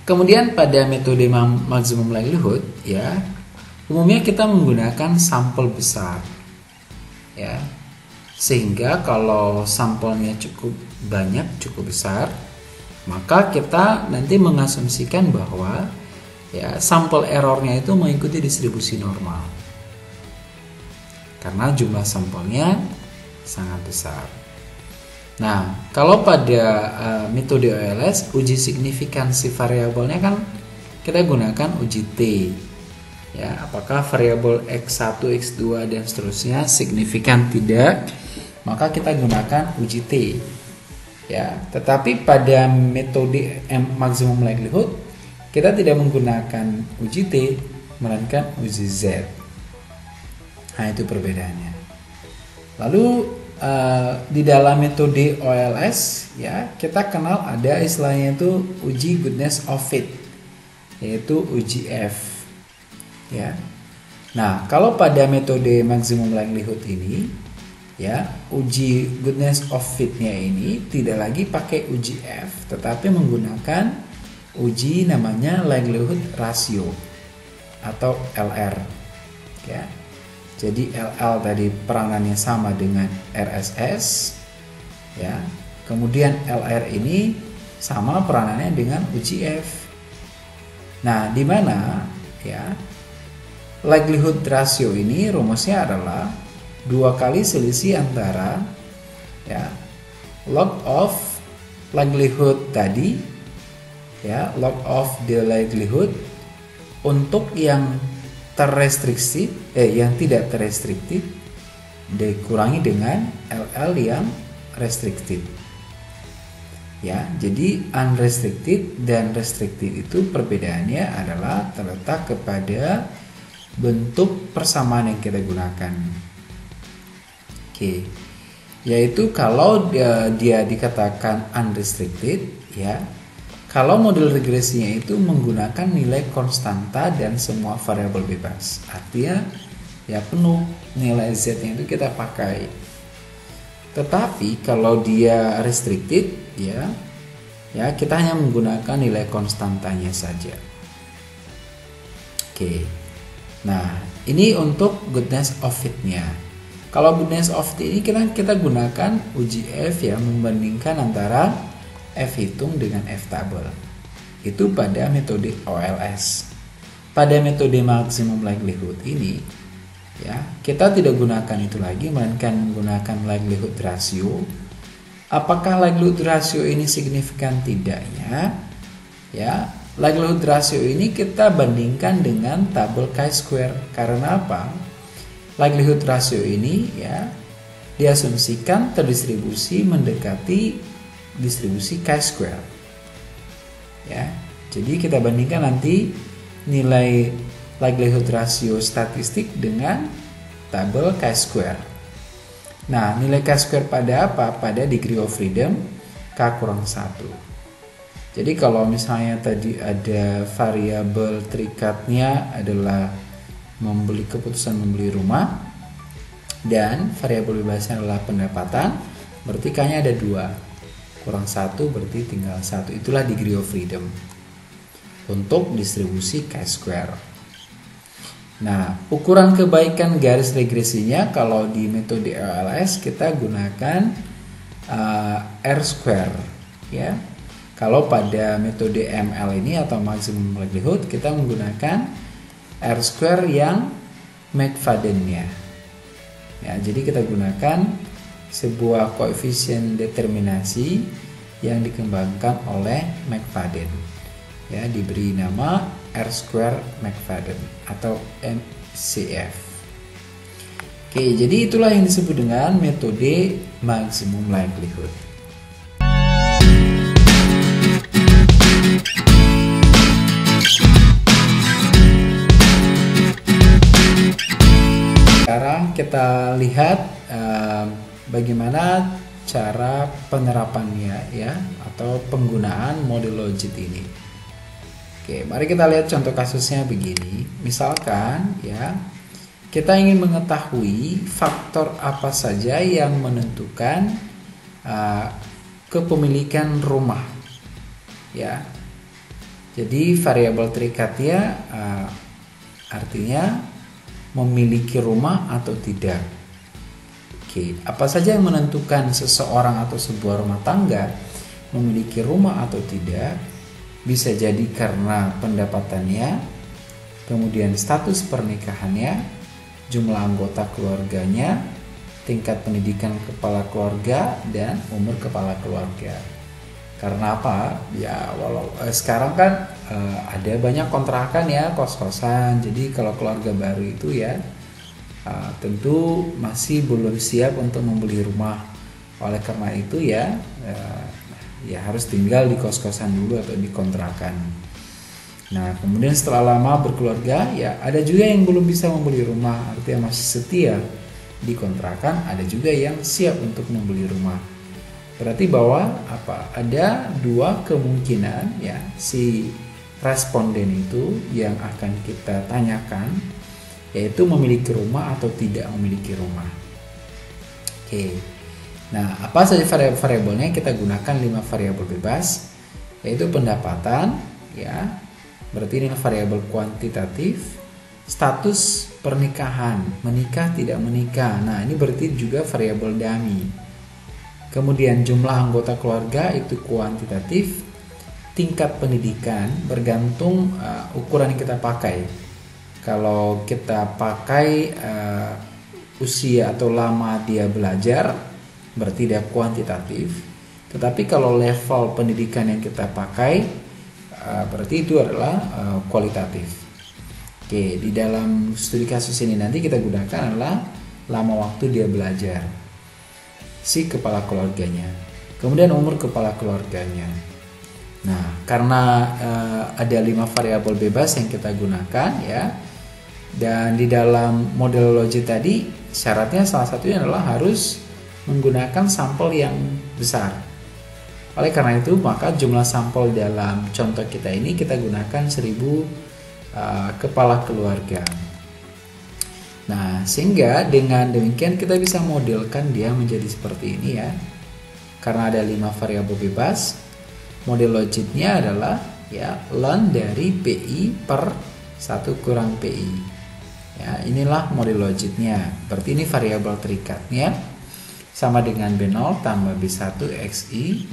Speaker 1: Kemudian pada metode maximum likelihood, ya, umumnya kita menggunakan sampel besar, ya, sehingga kalau sampelnya cukup banyak, cukup besar, maka kita nanti mengasumsikan bahwa, ya, sampel errornya itu mengikuti distribusi normal karena jumlah sampelnya sangat besar. Nah, kalau pada metode OLS, uji signifikansi variabelnya kan kita gunakan uji T. Ya, apakah variabel X1, X2 dan seterusnya signifikan tidak, maka kita gunakan uji T. Ya, tetapi pada metode maximum likelihood kita tidak menggunakan uji T, melainkan uji Z. Nah, itu perbedaannya. Lalu di dalam metode OLS, ya, kita kenal ada istilahnya itu uji goodness of fit, yaitu uji F. Ya. Nah, kalau pada metode maximum likelihood ini, ya, uji goodness of fit-nya ini tidak lagi pakai uji F, tetapi menggunakan uji namanya likelihood ratio atau LR. Ya. Jadi LL tadi peranannya sama dengan RSS, ya. Kemudian LR ini sama peranannya dengan uji F. Nah, di mana, ya, likelihood ratio ini rumusnya adalah 2 kali selisih antara, ya, log of likelihood tadi, ya, log of the likelihood untuk yang terrestriksi, yang tidak terrestricted dikurangi dengan LL yang restricted. Ya, jadi unrestricted dan restricted itu perbedaannya adalah terletak kepada bentuk persamaan yang kita gunakan. Oke. Yaitu kalau dia dikatakan unrestricted, ya, kalau model regresinya itu menggunakan nilai konstanta dan semua variabel bebas. Artinya, ya, penuh nilai Z-nya itu kita pakai. Tetapi kalau dia restricted, ya, kita hanya menggunakan nilai konstantanya saja. Oke. Nah, ini untuk goodness of fit-nya. Kalau goodness of fit ini kita gunakan uji F, ya, membandingkan antara F hitung dengan F tabel. Itu pada metode OLS. Pada metode maximum likelihood ini, ya, kita tidak gunakan itu lagi, melainkan menggunakan likelihood ratio. Apakah likelihood ratio ini signifikan tidaknya? Ya, likelihood ratio ini kita bandingkan dengan tabel chi-square. Karena apa? Likelihood ratio ini, ya, diasumsikan terdistribusi mendekati distribusi chi-square. Ya, jadi kita bandingkan nanti nilai likelihood ratio statistik dengan tabel chi-square. Nah, nilai chi-square pada apa? Pada degree of freedom K-1. Jadi kalau misalnya tadi ada variabel terikatnya adalah keputusan membeli rumah dan variabel bebasnya adalah pendapatan, berarti K-nya ada 2, kurang 1 berarti tinggal 1. Itulah degree of freedom untuk distribusi chi-square. Nah, ukuran kebaikan garis regresinya kalau di metode LLS kita gunakan R square, ya. Kalau pada metode ML ini atau maximum likelihood kita menggunakan R square yang McFadden-nya. Ya, jadi kita gunakan sebuah koefisien determinasi yang dikembangkan oleh McFadden. Ya, diberi nama R square McFadden atau MCF. Oke, jadi itulah yang disebut dengan metode maximum likelihood. Sekarang kita lihat bagaimana cara penerapannya, ya, atau penggunaan model logit ini. Oke, mari kita lihat contoh kasusnya begini. Misalkan, ya, kita ingin mengetahui faktor apa saja yang menentukan kepemilikan rumah, ya. Jadi variabel terikatnya artinya memiliki rumah atau tidak. Oke, apa saja yang menentukan seseorang atau sebuah rumah tangga memiliki rumah atau tidak? Bisa jadi karena pendapatannya, kemudian status pernikahannya, jumlah anggota keluarganya, tingkat pendidikan kepala keluarga, dan umur kepala keluarga. Karena apa? Ya, sekarang kan ada banyak kontrakan, ya, kos-kosan. Jadi kalau keluarga baru itu, ya, tentu masih belum siap untuk membeli rumah. Oleh karena itu, ya harus tinggal di kos-kosan dulu atau di kontrakan. Nah, kemudian setelah lama berkeluarga, ya ada juga yang belum bisa membeli rumah, artinya masih setia di kontrakan. Ada juga yang siap untuk membeli rumah. Berarti bahwa ada 2 kemungkinan, ya, si responden itu yang akan kita tanyakan, yaitu memiliki rumah atau tidak memiliki rumah. Oke. Nah, apa saja variabelnya? Kita gunakan 5 variabel bebas, yaitu pendapatan, ya. Berarti ini variabel kuantitatif. Status pernikahan, menikah tidak menikah. Nah, ini berarti juga variabel dummy. Kemudian jumlah anggota keluarga itu kuantitatif. Tingkat pendidikan bergantung ukuran yang kita pakai. Kalau kita pakai usia atau lama dia belajar, berarti dia kuantitatif. Tetapi kalau level pendidikan yang kita pakai, berarti itu adalah kualitatif. Oke, di dalam studi kasus ini nanti kita gunakan adalah lama waktu dia belajar, si kepala keluarganya, kemudian umur kepala keluarganya. Nah, karena ada 5 variabel bebas yang kita gunakan, ya, dan di dalam model logit tadi syaratnya salah satunya adalah harus menggunakan sampel yang besar. Oleh karena itu, maka jumlah sampel dalam contoh kita ini kita gunakan 1000 kepala keluarga. Nah, sehingga dengan demikian kita bisa modelkan dia menjadi seperti ini, ya. Karena ada 5 variabel bebas, model logitnya adalah, ya, ln dari PI per 1 kurang PI. Ya, inilah model logitnya. Berarti ini variabel terikatnya sama dengan B0 tambah B1 XI,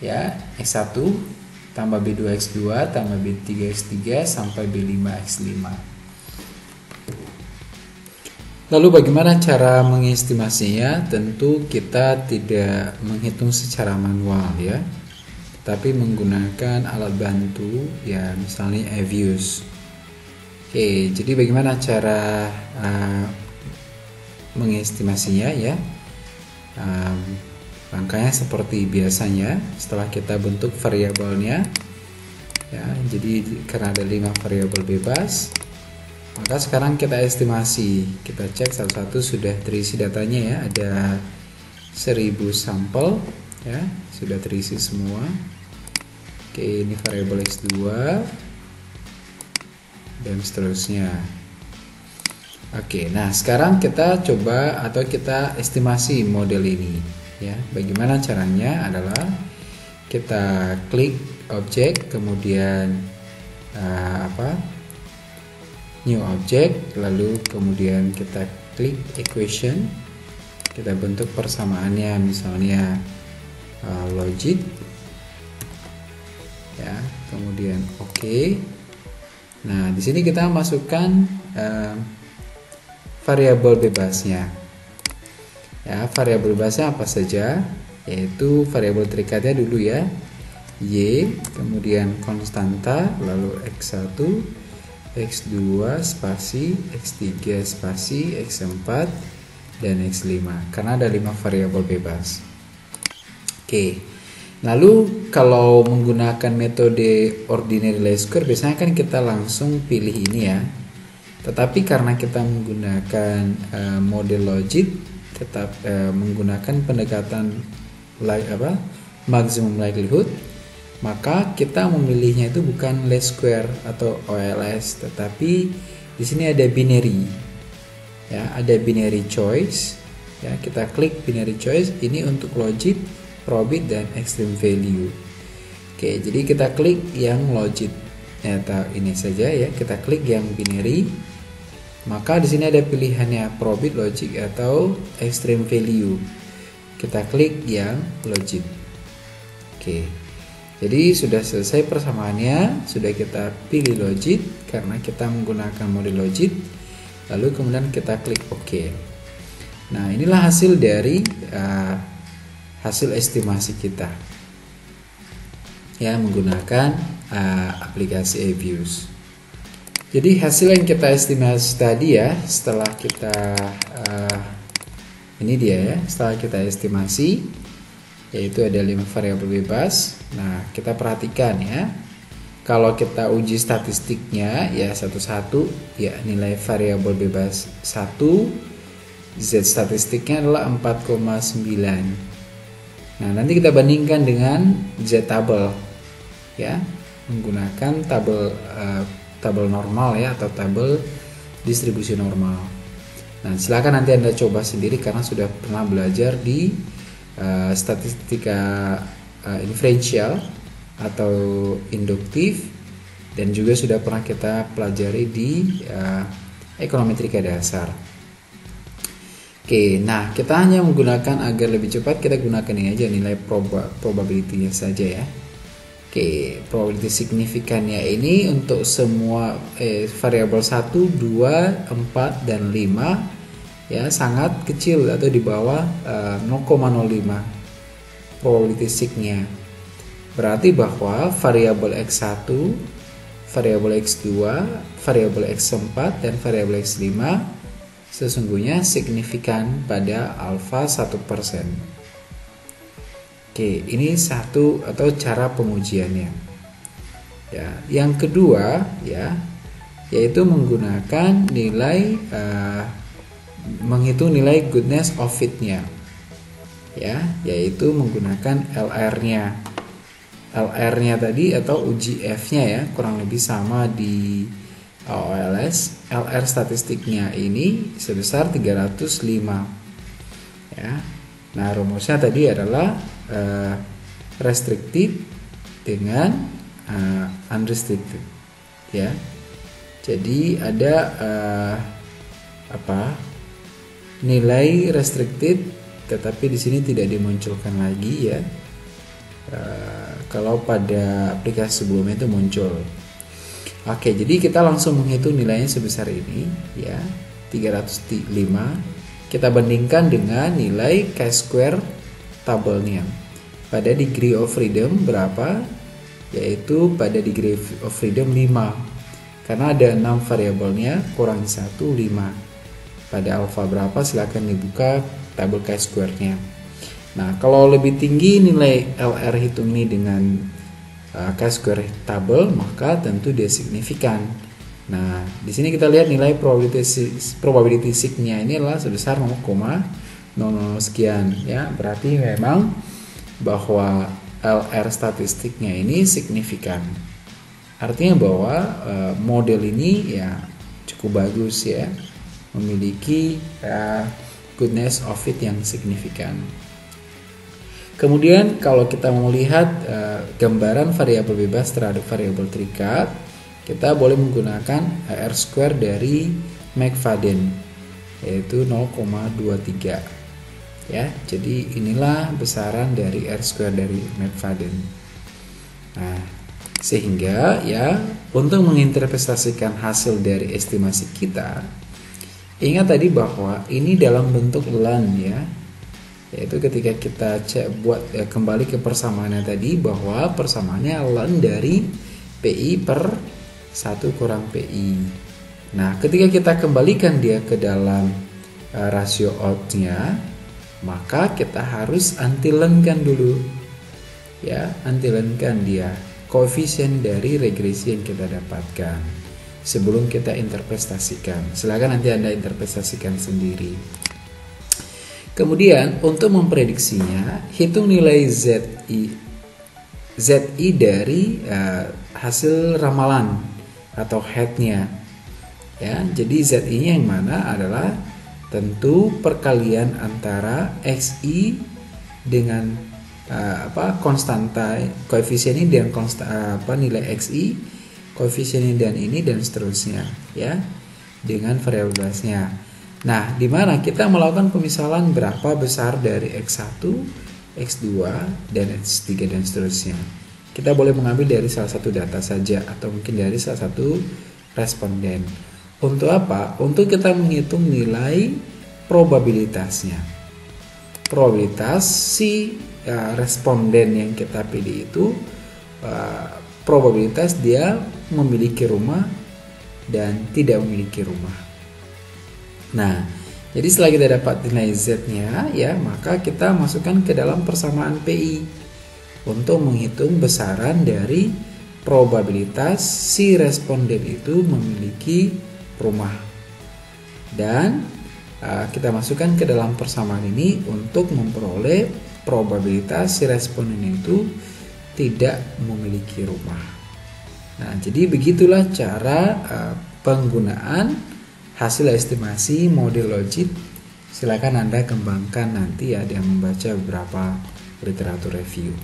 Speaker 1: ya, X1 tambah B2 X2 tambah B3 X3 sampai B5 X5. Lalu bagaimana cara mengestimasinya? Tentu kita tidak menghitung secara manual, ya, tapi menggunakan alat bantu, ya, misalnya Avius. Oke, jadi bagaimana cara mengestimasinya, ya? angkanya seperti biasanya setelah kita bentuk variabelnya ya. Jadi karena ada 5 variabel bebas, maka sekarang kita estimasi, kita cek satu-satu sudah terisi datanya ya. Ada 1000 sampel ya, sudah terisi semua. Oke, ini variabel X2 dan seterusnya. Oke, nah sekarang kita coba atau kita estimasi model ini ya. Bagaimana caranya adalah kita klik objek, kemudian new object, lalu kemudian kita klik equation, kita bentuk persamaannya misalnya logit ya, kemudian oke. Nah di sini kita masukkan variabel bebasnya ya. Variabel bebasnya apa saja, yaitu variabel terikatnya dulu ya, y, kemudian konstanta, lalu x1, x2 spasi, x3 spasi, x4 dan x5, karena ada 5 variabel bebas. Oke, lalu kalau menggunakan metode ordinary least square biasanya kan kita langsung pilih ini ya. Tetapi karena kita menggunakan model logit, tetap menggunakan pendekatan maximum likelihood, maka kita memilihnya itu bukan least square atau OLS, tetapi di sini ada binary ya, ada binary choice ya. Kita klik binary choice ini untuk logit, probit dan extreme value. Oke, jadi kita klik yang logit ya, ini saja ya. Kita klik yang binary, maka di sini ada pilihannya probit, logic atau extreme value. Kita klik yang logit. Oke, jadi sudah selesai persamaannya, sudah kita pilih logit karena kita menggunakan model logit, lalu kemudian kita klik OK. Nah inilah hasil dari hasil estimasi kita ya, menggunakan aplikasi Avius. Jadi hasil yang kita estimasi tadi ya, setelah kita ini dia ya, setelah kita estimasi, yaitu ada 5 variabel bebas. Nah kita perhatikan ya, kalau kita uji statistiknya ya satu-satu ya, nilai variabel bebas 1, Z statistiknya adalah 4,9. Nah nanti kita bandingkan dengan Z tabel ya, menggunakan tabel normal ya, atau tabel distribusi normal. Nah silakan nanti Anda coba sendiri karena sudah pernah belajar di statistika inferensial atau induktif, dan juga sudah pernah kita pelajari di ekonometrika dasar. Oke, nah kita hanya menggunakan agar lebih cepat, kita gunakan ini aja, nilai probability-nya saja ya. Oke, probability signifikannya ini untuk semua variabel 1, 2, 4 dan 5 ya, sangat kecil atau di bawah 0,05 probability signya. Berarti bahwa variabel X1, variabel X2, variabel X4 dan variabel X5 sesungguhnya signifikan pada alfa 1%. Oke, ini satu atau cara pengujiannya. Ya, yang kedua ya, yaitu menggunakan nilai menghitung nilai goodness of fit-nya. Ya, yaitu menggunakan LR-nya. LR-nya tadi atau uji F-nya ya, kurang lebih sama di OLS. LR statistiknya ini sebesar 305 ya. Nah rumusnya tadi adalah restricted dengan unrestricted ya. Jadi ada nilai restricted, tetapi di sini tidak dimunculkan lagi ya. Kalau pada aplikasi sebelumnya itu muncul. Oke, jadi kita langsung menghitung nilainya sebesar ini ya, 305. Kita bandingkan dengan nilai chi-square tabelnya. Pada degree of freedom berapa? Yaitu pada degree of freedom 5. Karena ada 6 variabelnya, kurang 1, 5. Pada alpha berapa? Silakan dibuka tabel chi-square-nya. Nah, kalau lebih tinggi nilai LR hitung ini dengan chi-square table, maka tentu dia signifikan. Nah, di sini kita lihat nilai probability signya ini adalah sebesar 0,00 sekian ya. Berarti memang bahwa LR statistiknya ini signifikan. Artinya bahwa model ini ya cukup bagus ya, memiliki goodness of fit yang signifikan. Kemudian kalau kita mau lihat gambaran variabel bebas terhadap variabel terikat, kita boleh menggunakan R² dari McFadden, yaitu 0,23 ya. Jadi inilah besaran dari R² dari McFadden. Nah, sehingga ya untuk menginterpretasikan hasil dari estimasi kita, ingat tadi bahwa ini dalam bentuk LAN ya, yaitu ketika kita kembali ke persamaannya tadi, bahwa persamaannya LAN dari PI per 1 kurang PI. Nah, ketika kita kembalikan dia ke dalam rasio outnya, maka kita harus anti-LAN-kan dulu ya, anti-LAN-kan dia koefisien dari regresi yang kita dapatkan sebelum kita interpretasikan. Silakan nanti Anda interpretasikan sendiri. Kemudian untuk memprediksinya, hitung nilai ZI dari hasil ramalan atau headnya ya. Jadi ZI-nya yang mana adalah tentu perkalian antara XI dengan konstanta koefisien ini dan nilai XI, koefisien ini dan seterusnya ya, dengan variabel bebasnya. Nah, di mana kita melakukan pemisalan berapa besar dari X1, X2 dan X3 dan seterusnya. Kita boleh mengambil dari salah satu data saja atau mungkin dari salah satu responden. Untuk apa? Untuk kita menghitung nilai probabilitasnya. Probabilitas si responden yang kita pilih itu probabilitas dia memiliki rumah dan tidak memiliki rumah. Nah, jadi setelah kita dapat nilai Z-nya ya, maka kita masukkan ke dalam persamaan PI untuk menghitung besaran dari probabilitas si responden itu memiliki rumah. Dan kita masukkan ke dalam persamaan ini untuk memperoleh probabilitas si responden itu tidak memiliki rumah. Nah, jadi begitulah cara penggunaan hasil estimasi model logit. Silakan Anda kembangkan nanti ya dengan membaca beberapa literatur review.